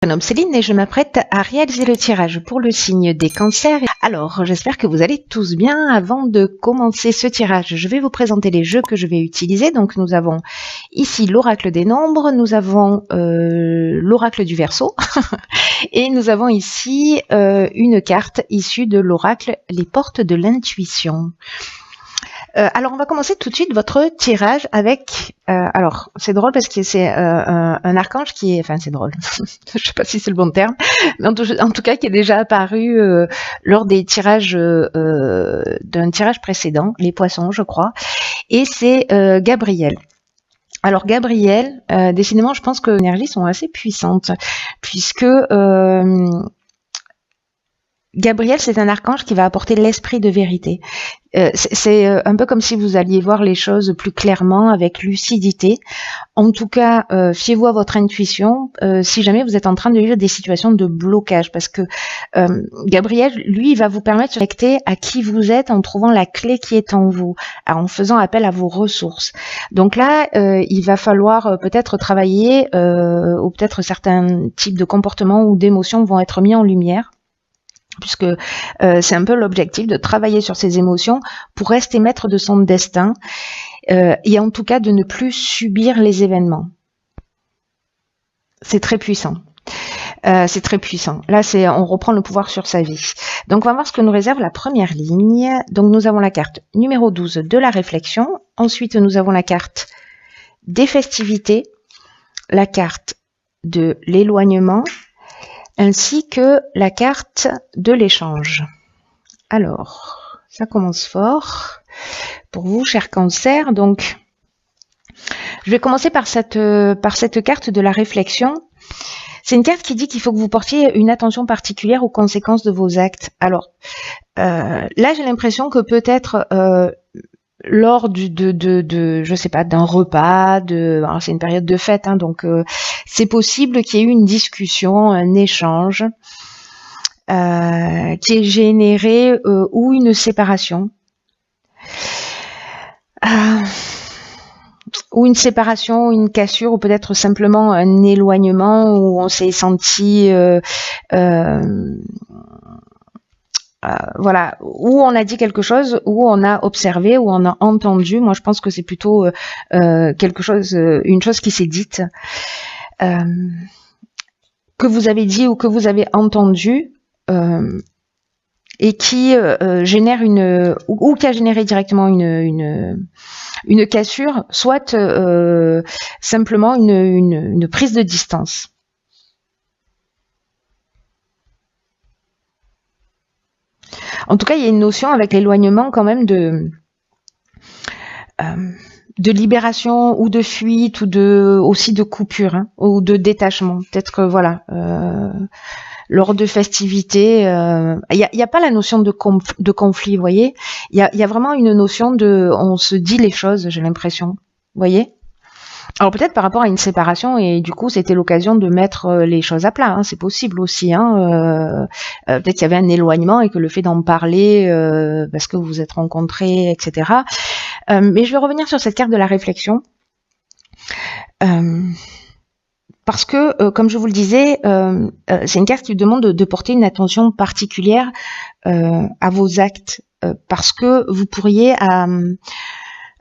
Je me nomme Céline et je m'apprête à réaliser le tirage pour le signe des cancers. Alors, j'espère que vous allez tous bien. Avant de commencer ce tirage, je vais vous présenter les jeux que je vais utiliser. Donc, nous avons ici l'oracle des nombres, nous avons l'oracle du Verseau et nous avons ici une carte issue de l'oracle Les Portes de l'Intuition. Alors on va commencer tout de suite votre tirage avec, alors c'est drôle parce que c'est un archange qui est, enfin c'est drôle, je sais pas si c'est le bon terme, mais en tout cas qui est déjà apparu lors des tirages d'un tirage précédent, les poissons je crois, et c'est Gabriel. Alors Gabriel, décidément je pense que les énergies sont assez puissantes, puisque Gabriel, c'est un archange qui va apporter l'esprit de vérité. C'est un peu comme si vous alliez voir les choses plus clairement, avec lucidité. En tout cas, fiez-vous à votre intuition si jamais vous êtes en train de vivre des situations de blocage, parce que Gabriel, lui, il va vous permettre de se connecter à qui vous êtes en trouvant la clé qui est en vous, en faisant appel à vos ressources. Donc là, il va falloir peut-être travailler, ou peut-être certains types de comportements ou d'émotions vont être mis en lumière, puisque c'est un peu l'objectif de travailler sur ses émotions pour rester maître de son destin et en tout cas de ne plus subir les événements. C'est très puissant. C'est très puissant. Là, on reprend le pouvoir sur sa vie. Donc, on va voir ce que nous réserve la première ligne. Donc, nous avons la carte numéro 12 de la réflexion. Ensuite, nous avons la carte des festivités, la carte de l'éloignement, ainsi que la carte de l'échange. Alors, ça commence fort pour vous, chers cancers. Donc, je vais commencer par cette carte de la réflexion. C'est une carte qui dit qu'il faut que vous portiez une attention particulière aux conséquences de vos actes. Alors, là, j'ai l'impression que peut-être lors je sais pas, d'un repas, alors c'est une période de fête, hein, donc c'est possible qu'il y ait eu une discussion, un échange qui ait généré ou une séparation, ou une cassure, ou peut-être simplement un éloignement où on s'est senti voilà, où on a dit quelque chose, où on a observé, où on a entendu. Moi, je pense que c'est plutôt quelque chose, une chose qui s'est dite, que vous avez dit ou que vous avez entendu, et qui génère ou qui a généré directement une cassure, soit simplement une prise de distance. En tout cas, il y a une notion avec l'éloignement quand même de libération ou de fuite, ou aussi de coupure, hein, ou de détachement. Peut-être que voilà, lors de festivités, il y a pas la notion de conflit, vous voyez. Il y a vraiment une notion on se dit les choses, j'ai l'impression, vous voyez. Alors peut-être par rapport à une séparation, et du coup c'était l'occasion de mettre les choses à plat, hein, c'est possible aussi, hein, peut-être qu'il y avait un éloignement et que le fait d'en parler parce que vous vous êtes rencontrés, etc. Mais je vais revenir sur cette carte de la réflexion, parce que comme je vous le disais, c'est une carte qui demande de porter une attention particulière à vos actes, parce que vous pourriez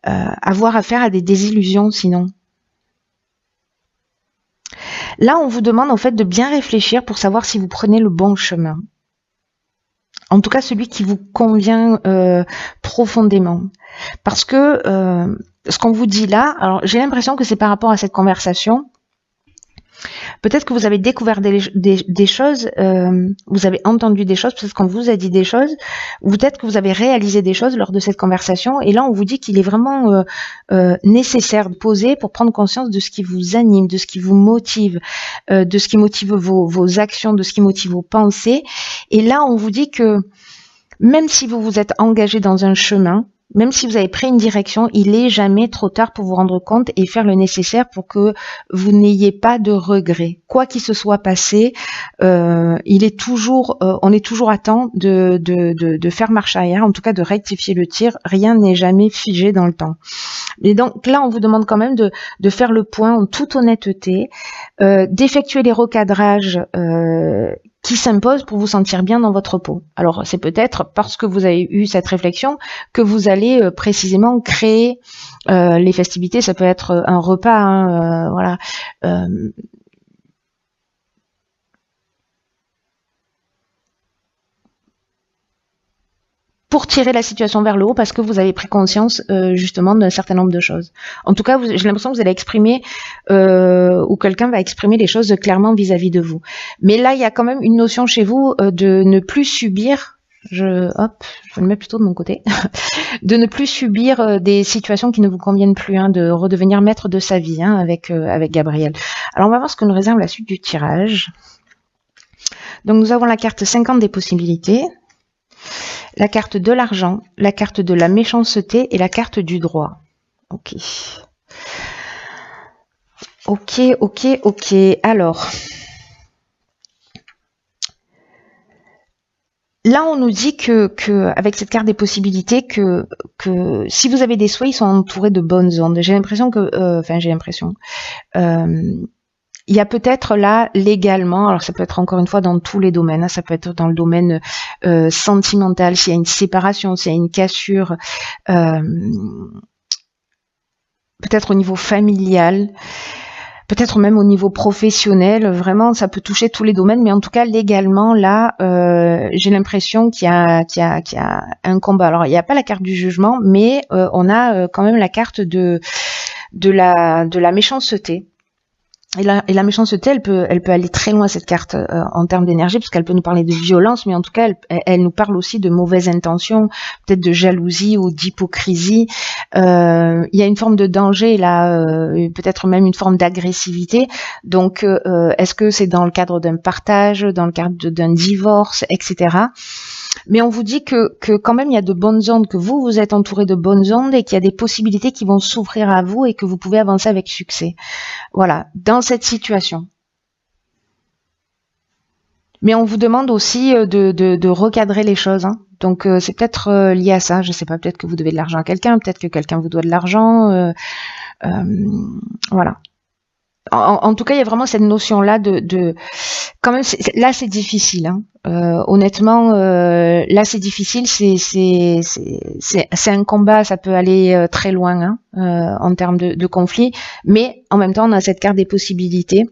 avoir affaire à des désillusions sinon. Là, on vous demande en fait de bien réfléchir pour savoir si vous prenez le bon chemin. En tout cas, celui qui vous convient profondément. Parce que ce qu'on vous dit là, alors j'ai l'impression que c'est par rapport à cette conversation. Peut-être que vous avez découvert des choses, vous avez entendu des choses, peut-être qu'on vous a dit des choses, ou peut-être que vous avez réalisé des choses lors de cette conversation, et là on vous dit qu'il est vraiment nécessaire de poser pour prendre conscience de ce qui vous anime, de ce qui vous motive, de ce qui motive vos actions, de ce qui motive vos pensées. Et là on vous dit que même si vous vous êtes engagé dans un chemin, Même si vous avez pris une direction, il est jamais trop tard pour vous rendre compte et faire le nécessaire pour que vous n'ayez pas de regrets. Quoi qu'il se soit passé, on est toujours à temps de faire marche arrière, en tout cas de rectifier le tir. Rien n'est jamais figé dans le temps. Et donc là, on vous demande quand même de faire le point en toute honnêteté, d'effectuer les recadrages qui s'imposent pour vous sentir bien dans votre peau. Alors c'est peut-être parce que vous avez eu cette réflexion que vous allez précisément créer les festivités. Ça peut être un repas, hein, voilà. Pour tirer la situation vers le haut parce que vous avez pris conscience justement d'un certain nombre de choses. En tout cas, j'ai l'impression que vous allez exprimer ou quelqu'un va exprimer les choses clairement vis-à-vis de vous. Mais là, il y a quand même une notion chez vous de ne plus subir, je le mets plutôt de mon côté, de ne plus subir des situations qui ne vous conviennent plus, hein, de redevenir maître de sa vie, hein, avec Gabriel. Alors, on va voir ce que nous réserve la suite du tirage. Donc, nous avons la carte 50 des possibilités, la carte de l'argent, la carte de la méchanceté et la carte du droit. Ok. Ok. Alors, là, on nous dit que avec cette carte des possibilités, que si vous avez des souhaits, ils sont entourés de bonnes ondes. J'ai l'impression que, il y a peut-être là légalement, alors ça peut être encore une fois dans tous les domaines, hein, ça peut être dans le domaine sentimental, s'il y a une séparation, s'il y a une cassure, peut-être au niveau familial, peut-être même au niveau professionnel, vraiment ça peut toucher tous les domaines, mais en tout cas légalement là, j'ai l'impression qu'il y a un combat. Alors il n'y a pas la carte du jugement, mais on a quand même la carte de la méchanceté. Et la méchanceté, elle peut aller très loin, cette carte, en termes d'énergie, parce qu'elle peut nous parler de violence, mais en tout cas, elle nous parle aussi de mauvaises intentions, peut-être de jalousie ou d'hypocrisie. Il y a une forme de danger là, peut-être même une forme d'agressivité. Donc, est-ce que c'est dans le cadre d'un partage, dans le cadre d'un divorce, etc. Mais on vous dit que quand même il y a de bonnes ondes, que vous êtes entouré de bonnes ondes et qu'il y a des possibilités qui vont s'ouvrir à vous et que vous pouvez avancer avec succès. Voilà, dans cette situation. Mais on vous demande aussi de recadrer les choses, hein. Donc c'est peut-être lié à ça, je sais pas, peut-être que vous devez de l'argent à quelqu'un, peut-être que quelqu'un vous doit de l'argent, voilà. En tout cas, il y a vraiment cette notion-là de quand même, là c'est difficile, hein. Honnêtement, là c'est difficile, c'est un combat, ça peut aller très loin, hein, en termes de conflit, mais en même temps on a cette carte des possibilités,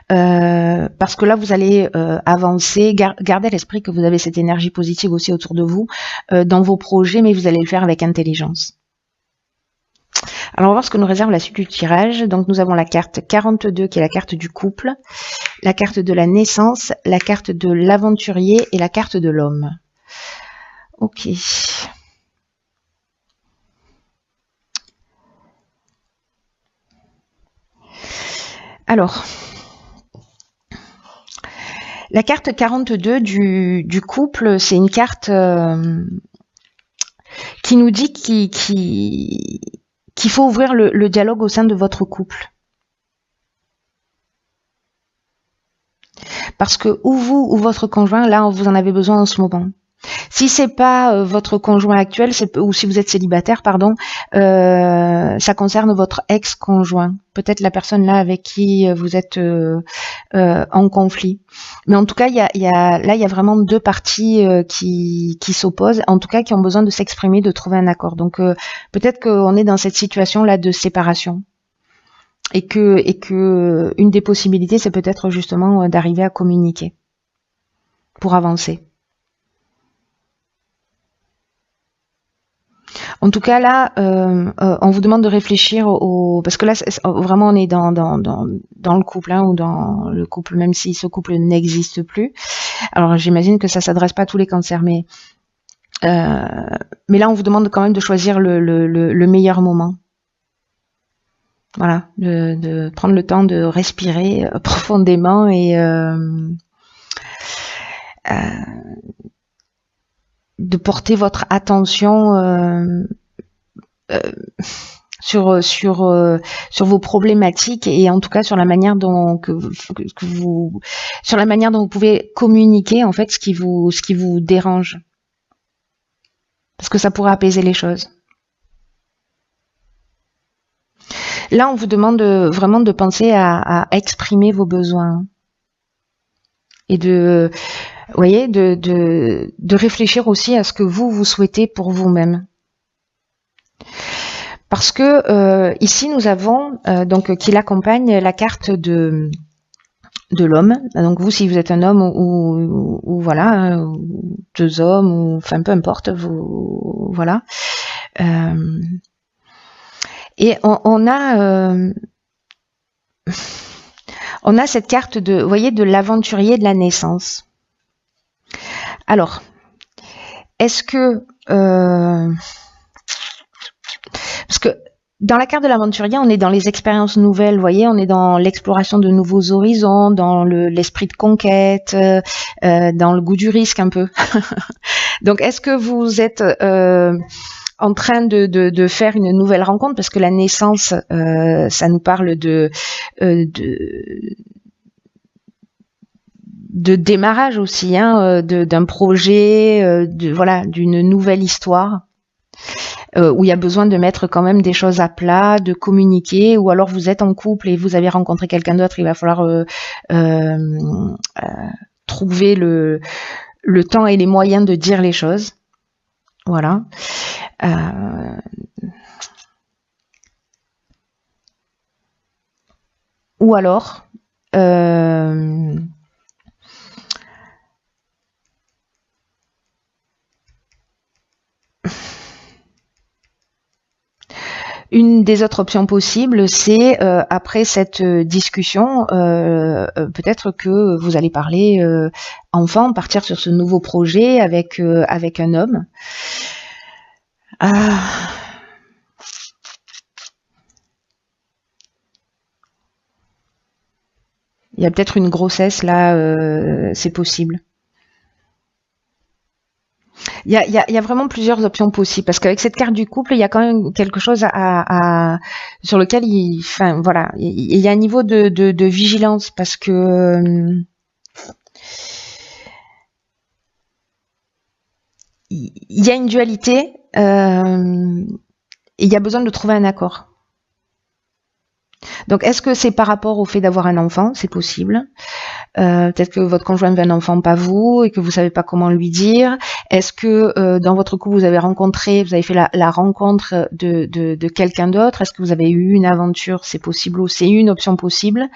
parce que là vous allez avancer, garder à l'esprit que vous avez cette énergie positive aussi autour de vous, dans vos projets, mais vous allez le faire avec intelligence. Alors on va voir ce que nous réserve la suite du tirage. Donc nous avons la carte 42 qui est la carte du couple, la carte de la naissance, la carte de l'aventurier et la carte de l'homme. Ok. Alors, la carte 42 du couple, c'est une carte qui nous dit qu'il faut ouvrir le dialogue au sein de votre couple. Parce que ou vous ou votre conjoint, là, vous en avez besoin en ce moment. Si c'est pas votre conjoint actuel, ou si vous êtes célibataire, pardon, ça concerne votre ex-conjoint. Peut-être la personne là avec qui vous êtes en conflit. Mais en tout cas, il y a vraiment deux parties qui s'opposent, en tout cas qui ont besoin de s'exprimer, de trouver un accord. Donc peut-être qu'on est dans cette situation là de séparation. Et que une des possibilités, c'est peut-être justement d'arriver à communiquer pour avancer. En tout cas, là, on vous demande de réfléchir parce que là, vraiment, on est dans le couple, hein, ou dans le couple, même si ce couple n'existe plus. Alors, j'imagine que ça s'adresse pas à tous les cancers, mais là, on vous demande quand même de choisir le meilleur moment. Voilà, de prendre le temps de respirer profondément et de porter votre attention sur vos problématiques et en tout cas sur la manière dont sur la manière dont vous pouvez communiquer en fait ce qui vous dérange, parce que ça pourrait apaiser les choses. Là, on vous demande vraiment de penser à exprimer vos besoins et de réfléchir aussi à ce que vous souhaitez pour vous-même. Parce que ici, nous avons donc qui l'accompagne la carte de l'homme. Donc vous, si vous êtes un homme ou voilà, deux hommes, ou enfin peu importe, vous voilà. Et on a cette carte de, vous voyez, de l'aventurier de la naissance. Alors, est-ce que parce que dans la carte de l'aventurier, on est dans les expériences nouvelles, vous voyez, on est dans l'exploration de nouveaux horizons, dans l'esprit de conquête, dans le goût du risque un peu. Donc, est-ce que vous êtes en train de faire une nouvelle rencontre, parce que la naissance, ça nous parle de démarrage aussi, hein, d'un projet, voilà, d'une nouvelle histoire, où il y a besoin de mettre quand même des choses à plat, de communiquer, ou alors vous êtes en couple et vous avez rencontré quelqu'un d'autre, il va falloir trouver le temps et les moyens de dire les choses. Voilà. Ou alors une des autres options possibles, c'est après cette discussion, peut-être que vous allez parler enfant, partir sur ce nouveau projet avec un homme. Il y a peut-être une grossesse là, c'est possible. Il y a vraiment plusieurs options possibles, parce qu'avec cette carte du couple, il y a quand même quelque chose sur lequel il y a un niveau de vigilance, parce que il y a une dualité et il y a besoin de trouver un accord. Donc, est-ce que c'est par rapport au fait d'avoir un enfant? C'est possible. Peut-être que votre conjoint veut un enfant, pas vous, et que vous savez pas comment lui dire. Est-ce que dans votre couple, vous avez fait la rencontre de quelqu'un d'autre? Est-ce que vous avez eu une aventure? C'est possible aussi, c'est une option possible.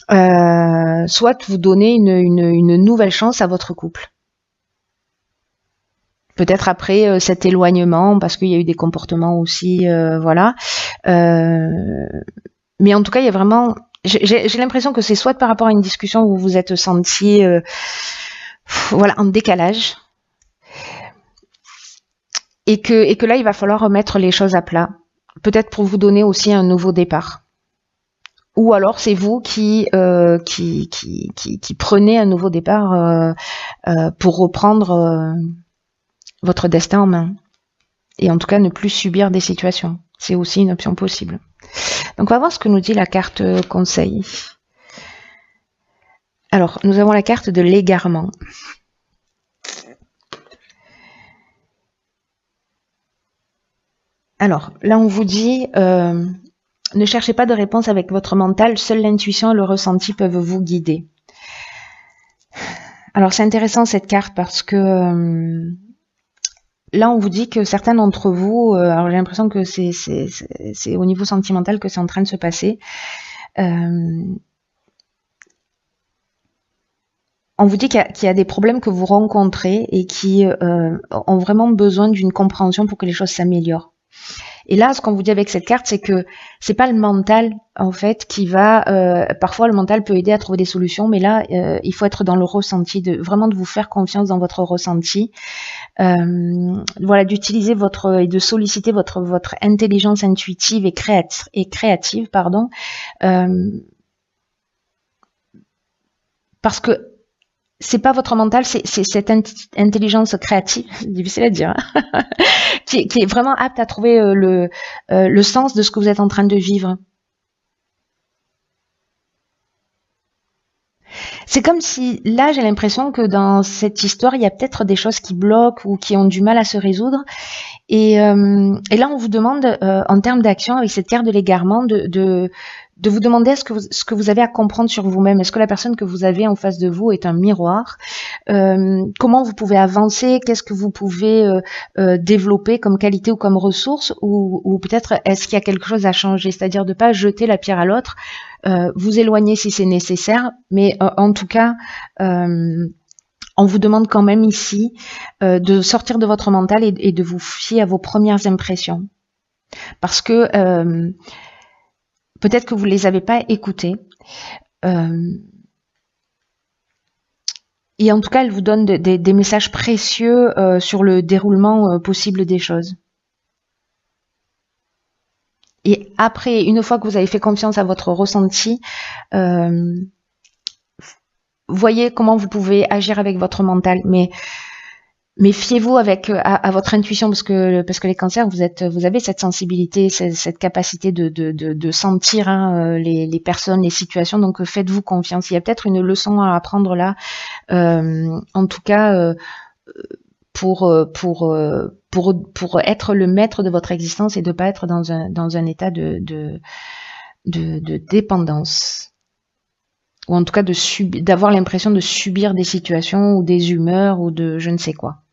Soit vous donnez une nouvelle chance à votre couple. Peut-être après cet éloignement, parce qu'il y a eu des comportements aussi, voilà. Mais en tout cas, il y a vraiment... J'ai l'impression que c'est soit par rapport à une discussion où vous vous êtes senti voilà, en décalage, et que là, il va falloir remettre les choses à plat. Peut-être pour vous donner aussi un nouveau départ. Ou alors c'est vous qui prenez un nouveau départ pour reprendre votre destin en main. Et en tout cas, ne plus subir des situations. C'est aussi une option possible. Donc, on va voir ce que nous dit la carte conseil. Alors, nous avons la carte de l'égarement. Alors, là, on vous dit, ne cherchez pas de réponse avec votre mental, seule l'intuition et le ressenti peuvent vous guider. Alors, c'est intéressant cette carte parce que là, on vous dit que certains d'entre vous, alors j'ai l'impression que c'est au niveau sentimental que c'est en train de se passer. On vous dit qu'il y a des problèmes que vous rencontrez et qui ont vraiment besoin d'une compréhension pour que les choses s'améliorent. Et là, ce qu'on vous dit avec cette carte, c'est que c'est pas le mental, en fait, qui va... parfois, le mental peut aider à trouver des solutions, mais là, il faut être dans le ressenti, vraiment de vous faire confiance dans votre ressenti. Voilà, d'utiliser et de solliciter votre intelligence intuitive et créative, pardon. Parce que c'est pas votre mental, c'est cette intelligence créative, c'est difficile à dire, hein, qui est vraiment apte à trouver le sens de ce que vous êtes en train de vivre. C'est comme si, là, j'ai l'impression que dans cette histoire, il y a peut-être des choses qui bloquent ou qui ont du mal à se résoudre. Et là, on vous demande, en termes d'action, avec cette carte de l'égarement, de vous demander ce que vous avez à comprendre sur vous-même. Est-ce que la personne que vous avez en face de vous est un miroir? Comment vous pouvez avancer? Qu'est-ce que vous pouvez développer comme qualité ou comme ressource? Ou peut-être, est-ce qu'il y a quelque chose à changer? C'est-à-dire de ne pas jeter la pierre à l'autre, vous éloigner si c'est nécessaire, mais en tout cas, on vous demande quand même ici de sortir de votre mental et de vous fier à vos premières impressions. Parce que peut-être que vous ne les avez pas écoutées. Et en tout cas, elle vous donne des messages précieux sur le déroulement possible des choses. Et après, une fois que vous avez fait confiance à votre ressenti, voyez comment vous pouvez agir avec votre mental. Mais fiez-vous à votre intuition, parce que les cancers, vous avez cette sensibilité, cette capacité de sentir, hein, les personnes, les situations. Donc faites-vous confiance. Il y a peut-être une leçon à apprendre là. En tout cas, pour être le maître de votre existence et de pas être dans un état de dépendance. Ou en tout cas d'avoir l'impression de subir des situations ou des humeurs ou de je ne sais quoi.